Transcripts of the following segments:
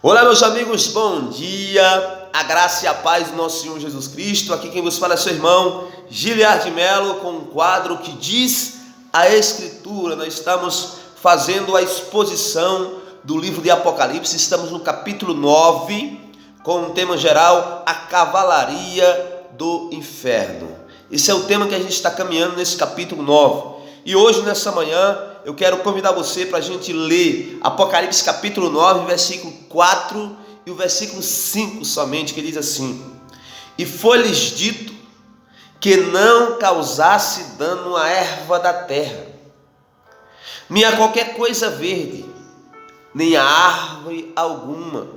Olá, meus amigos, bom dia, a graça e a paz do nosso Senhor Jesus Cristo. Aqui quem vos fala é seu irmão Giliardi Melo, com um quadro que diz a Escritura. Nós estamos fazendo a exposição do livro de Apocalipse, estamos no capítulo 9, com um tema geral, a cavalaria do inferno. Esse é o tema que a gente está caminhando nesse capítulo 9. E hoje, nessa manhã, eu quero convidar você para a gente ler Apocalipse capítulo 9, versículo 4 e o versículo 5 somente, que diz assim: E foi-lhes dito que não causasse dano à erva da terra, nem a qualquer coisa verde, nem a árvore alguma,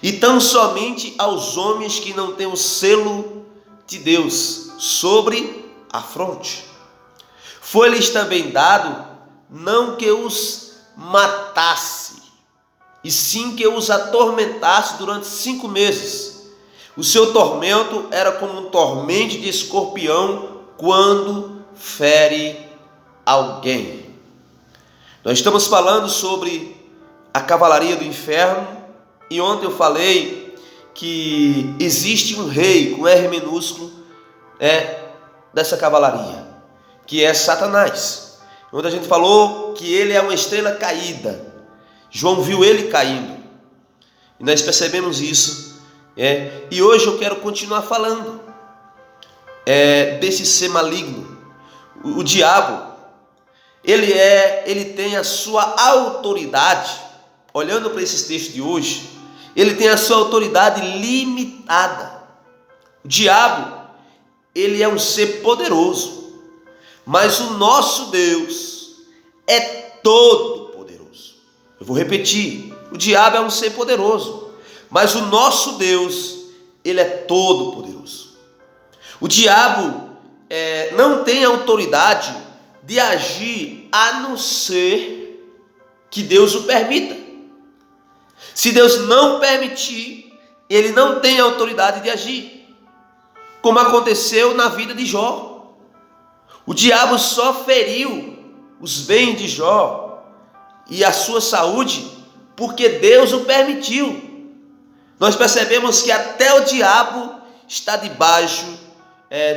e tão somente aos homens que não têm o selo de Deus sobre a fronte. Foi-lhes também dado não que os matasse, e sim que os atormentasse durante 5 meses. O seu tormento era como um tormento de escorpião quando fere alguém. Nós estamos falando sobre a cavalaria do inferno, e ontem eu falei que existe um rei com R minúsculo dessa cavalaria, que é Satanás. Onde a gente falou que ele é uma estrela caída. João viu ele caindo, e nós percebemos isso. E hoje eu quero continuar falando desse ser maligno. O diabo, ele tem a sua autoridade. Olhando para esses textos de hoje, ele tem a sua autoridade limitada. O diabo, ele é um ser poderoso, mas o nosso Deus é todo poderoso. Eu vou repetir: o diabo é um ser poderoso, mas o nosso Deus, ele é todo poderoso. O diabo não tem autoridade de agir a não ser que Deus o permita. Se Deus não permitir, ele não tem autoridade de agir, como aconteceu na vida de Jó. O diabo só feriu os bens de Jó e a sua saúde porque Deus o permitiu. Nós percebemos que até o diabo está debaixo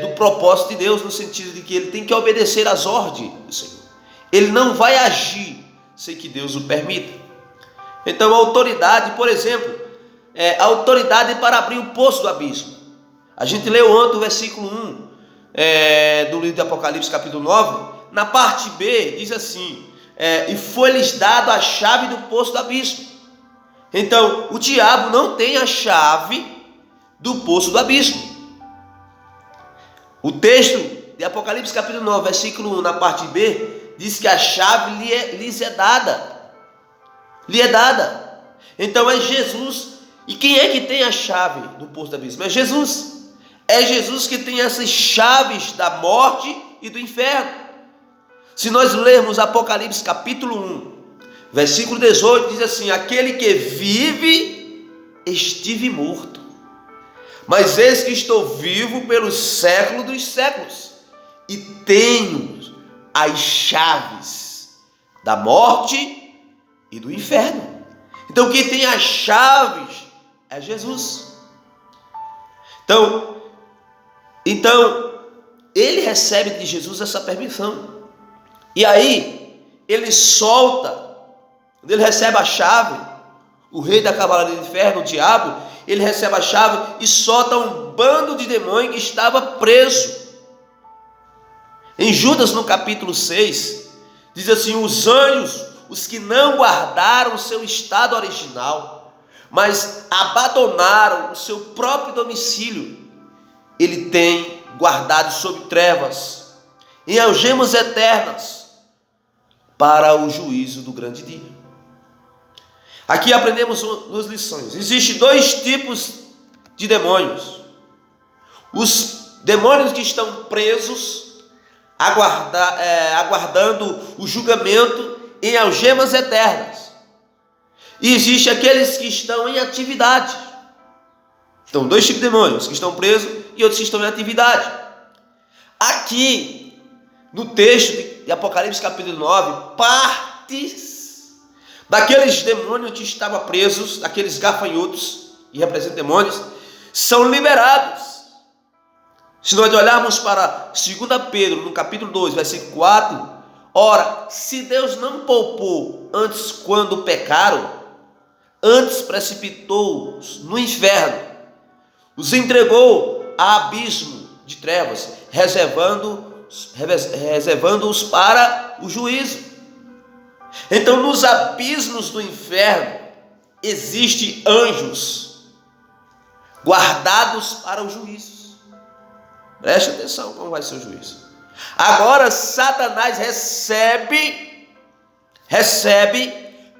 do propósito de Deus, no sentido de que ele tem que obedecer às ordens do Senhor. Ele não vai agir sem que Deus o permita. Então a autoridade, por exemplo, a autoridade para abrir o poço do abismo. A gente leu ontem o versículo 1 do livro de Apocalipse capítulo 9, na parte B diz assim: e foi-lhes dado a chave do poço do abismo. Então o diabo não tem a chave do poço do abismo. O texto de Apocalipse capítulo 9, versículo 1, na parte B, diz que a chave lhes é dada. Lhe é dada. Então é Jesus. E quem é que tem a chave do poço do abismo? É Jesus. É Jesus que tem essas chaves da morte e do inferno. Se nós lermos Apocalipse capítulo 1, versículo 18, diz assim: aquele que vive, estive morto, mas eis que estou vivo pelos séculos dos séculos, e tenho as chaves da morte e do inferno. Então quem tem as chaves é Jesus. Então, ele recebe de Jesus essa permissão. E aí, ele solta, quando ele recebe a chave, o rei da cavalaria do inferno, o diabo, ele recebe a chave e solta um bando de demônios que estava preso. Em Judas, no capítulo 6, diz assim: os anjos, os que não guardaram o seu estado original, mas abandonaram o seu próprio domicílio, ele tem guardado sob trevas, em algemas eternas, para o juízo do grande dia. Aqui aprendemos 2 lições. Existem 2 tipos de demônios: os demônios que estão presos, aguardando o julgamento em algemas eternas, e existem aqueles que estão em atividade. Então, 2 tipos de demônios: que estão presos e outros que estão em atividade. Aqui, no texto de Apocalipse capítulo 9, daqueles demônios que estavam presos, daqueles gafanhotos que representam demônios, são liberados. Se nós olharmos para 2 Pedro, no capítulo 2, versículo 4, ora, se Deus não poupou antes quando pecaram, antes precipitou-os no inferno, os entregou a abismo de trevas, reservando-os para o juízo. Então, nos abismos do inferno, existem anjos guardados para o juízo. Preste atenção como vai ser o juízo. Agora Satanás recebe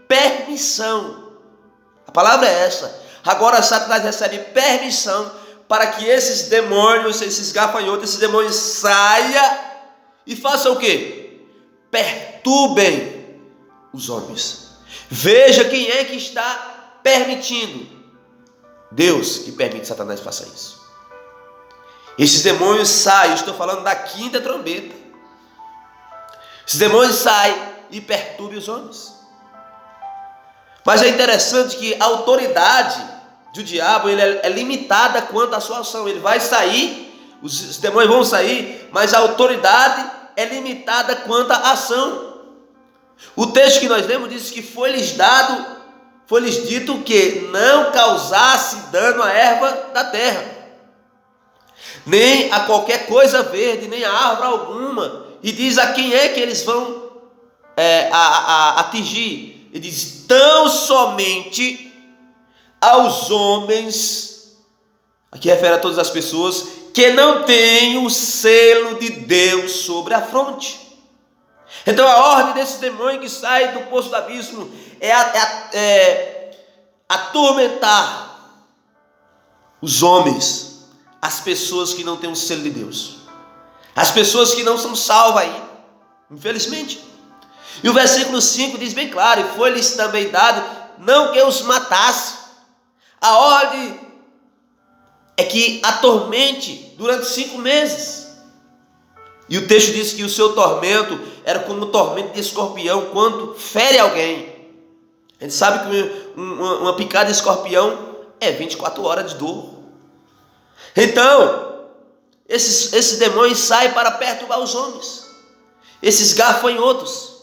permissão. A palavra é essa. Agora Satanás recebe permissão para que esses demônios, esses gafanhotos, esses demônios saiam e façam o quê? Perturbem os homens. Veja quem é que está permitindo. Deus que permite Satanás faça isso. Esses demônios saem, estou falando da quinta trombeta. Esses demônios saem e perturbam os homens. Mas é interessante que a autoridade do diabo ele é limitada quanto à sua ação. Ele vai sair, os demônios vão sair, mas a autoridade é limitada quanto à ação. O texto que nós lemos diz que foi-lhes dito que não causasse dano à erva da terra, nem a qualquer coisa verde, nem a árvore alguma. E diz a quem é que eles vão atingir. Ele diz, tão somente aos homens, aqui refere a todas as pessoas, que não têm o selo de Deus sobre a fronte. Então a ordem desse demônio que sai do poço do abismo é atormentar os homens, as pessoas que não têm o selo de Deus, as pessoas que não são salvas ainda, infelizmente. E o versículo 5 diz bem claro, e foi-lhes também dado, não que os matasse. A ordem é que atormente durante 5 meses. E o texto diz que o seu tormento era como o tormento de escorpião quando fere alguém. A gente sabe que uma picada de escorpião é 24 horas de dor. Então, esses demônios saem para perturbar os homens, esses gafanhotos.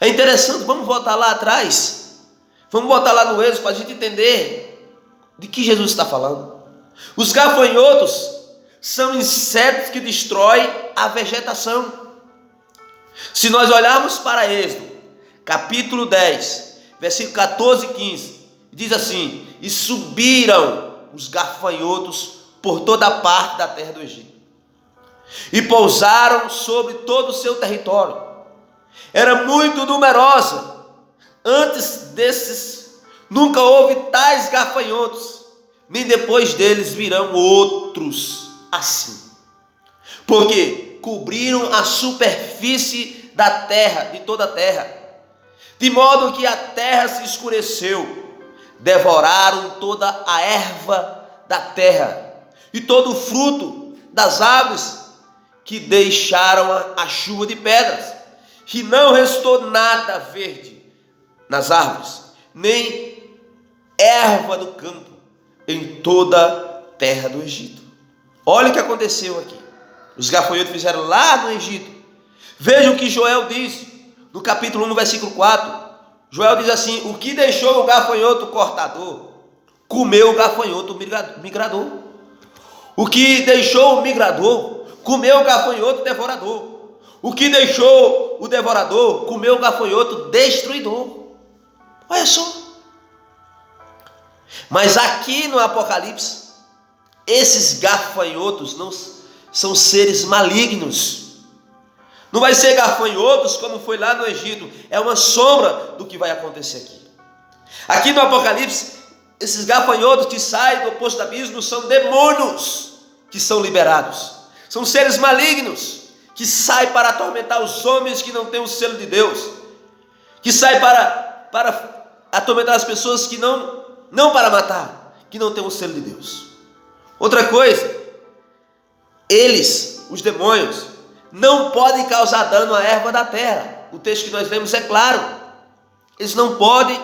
É interessante, vamos voltar lá atrás, vamos voltar lá no Êxodo para a gente entender de que Jesus está falando. Os gafanhotos são insetos que destroem a vegetação. Se nós olharmos para Êxodo, capítulo 10, versículo 14 e 15, diz assim, e subiram os gafanhotos por toda a parte da terra do Egito, e pousaram sobre todo o seu território. Era muito numerosa. Antes desses, nunca houve tais gafanhotos, nem depois deles virão outros assim. Porque cobriram a superfície da terra, de toda a terra, de modo que a terra se escureceu. Devoraram toda a erva da terra e todo o fruto das árvores, que deixaram a chuva de pedras, que não restou nada verde nas árvores, nem erva do campo em toda a terra do Egito. Olha o que aconteceu aqui. Os gafanhotos fizeram lá no Egito. Vejam o que Joel diz no capítulo 1, no versículo 4. Joel diz assim, o que deixou o gafanhoto cortador, comeu o gafanhoto migrador. O que deixou o migrador, comeu o gafanhoto devorador. O que deixou o devorador, comeu o gafanhoto destruidor. Olha só. Mas aqui no Apocalipse, esses gafanhotos não são seres malignos. Não vai ser gafanhotos como foi lá no Egito. É uma sombra do que vai acontecer aqui. Aqui no Apocalipse, esses gafanhotos que saem do poço do abismo são demônios que são liberados. São seres malignos que saem para atormentar os homens que não têm o selo de Deus. Que saem para atormentar as pessoas que não para matar, que não têm o selo de Deus. Outra coisa, eles, os demônios, não podem causar dano à erva da terra. O texto que nós lemos é claro. Eles não podem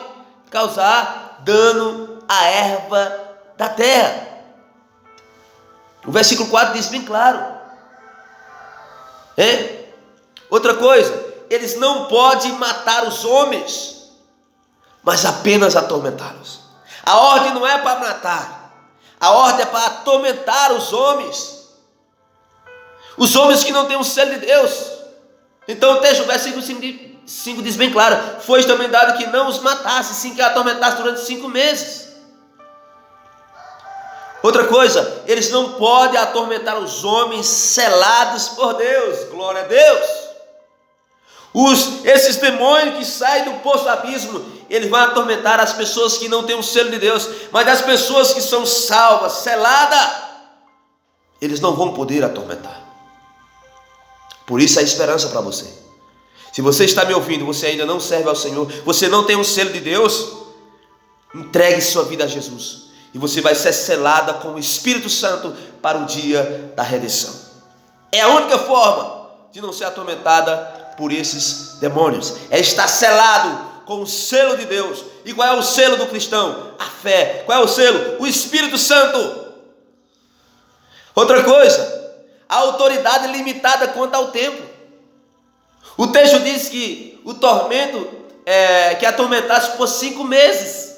causar dano à erva da terra. O versículo 4 diz bem claro. Outra coisa, eles não podem matar os homens, mas apenas atormentá-los. A ordem não é para matar, a ordem é para atormentar os homens que não têm o selo de Deus. Então o texto, o versículo 5 diz bem claro: foi também dado que não os matasse, sim que atormentasse durante 5 meses. Outra coisa, eles não podem atormentar os homens selados por Deus. Glória a Deus. Esses demônios que saem do poço do abismo, eles vão atormentar as pessoas que não têm o selo de Deus, mas as pessoas que são salvas, seladas, eles não vão poder atormentar. Por isso a esperança para você. Se você está me ouvindo, você ainda não serve ao Senhor, você não tem o selo de Deus, entregue sua vida a Jesus, e você vai ser selada com o Espírito Santo para o dia da redenção. É a única forma de não ser atormentada por esses demônios, é estar selado com o selo de Deus. E qual é o selo do cristão? A fé. Qual é o selo? O Espírito Santo. Outra coisa, a autoridade limitada quanto ao tempo. O texto diz que o tormento que atormentasse por 5 meses.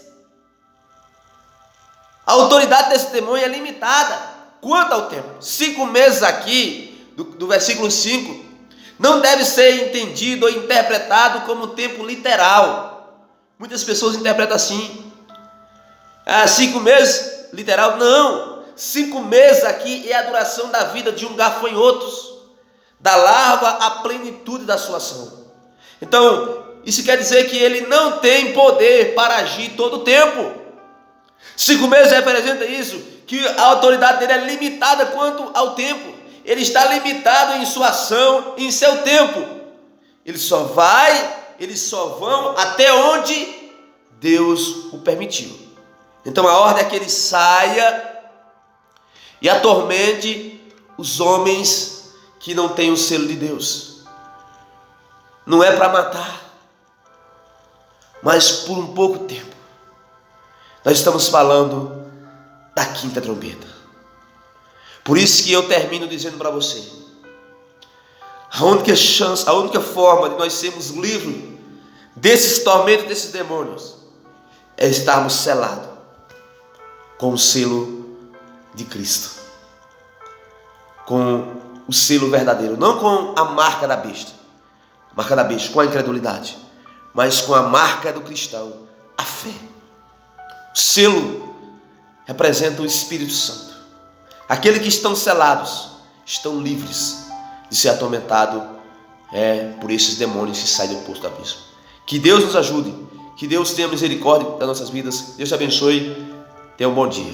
A autoridade desse demônio é limitada quanto ao tempo. 5 meses aqui, do versículo 5, não deve ser entendido ou interpretado como tempo literal. Muitas pessoas interpretam assim: 5 meses literal. Não, 5 meses aqui é a duração da vida de um gafanhoto, da larva à plenitude da sua ação. Então, isso quer dizer que ele não tem poder para agir todo o tempo. 5 meses representa isso, que a autoridade dele é limitada quanto ao tempo. Ele está limitado em sua ação, em seu tempo. Eles só vão até onde Deus o permitiu. Então a ordem é que ele saia e atormente os homens que não têm o selo de Deus. Não é para matar, mas por um pouco tempo. Nós estamos falando da quinta trombeta. Por isso que eu termino dizendo para você: a única forma de nós sermos livres desses tormentos, desses demônios, é estarmos selados com o selo de Cristo, com o selo verdadeiro, não com a marca da besta, com a incredulidade, mas com a marca do cristão, a fé. O selo representa o Espírito Santo. Aqueles que estão selados estão livres de ser atormentados por esses demônios que saem do poço do abismo. Que Deus nos ajude, que Deus tenha misericórdia das nossas vidas. Deus te abençoe. Tenha um bom dia.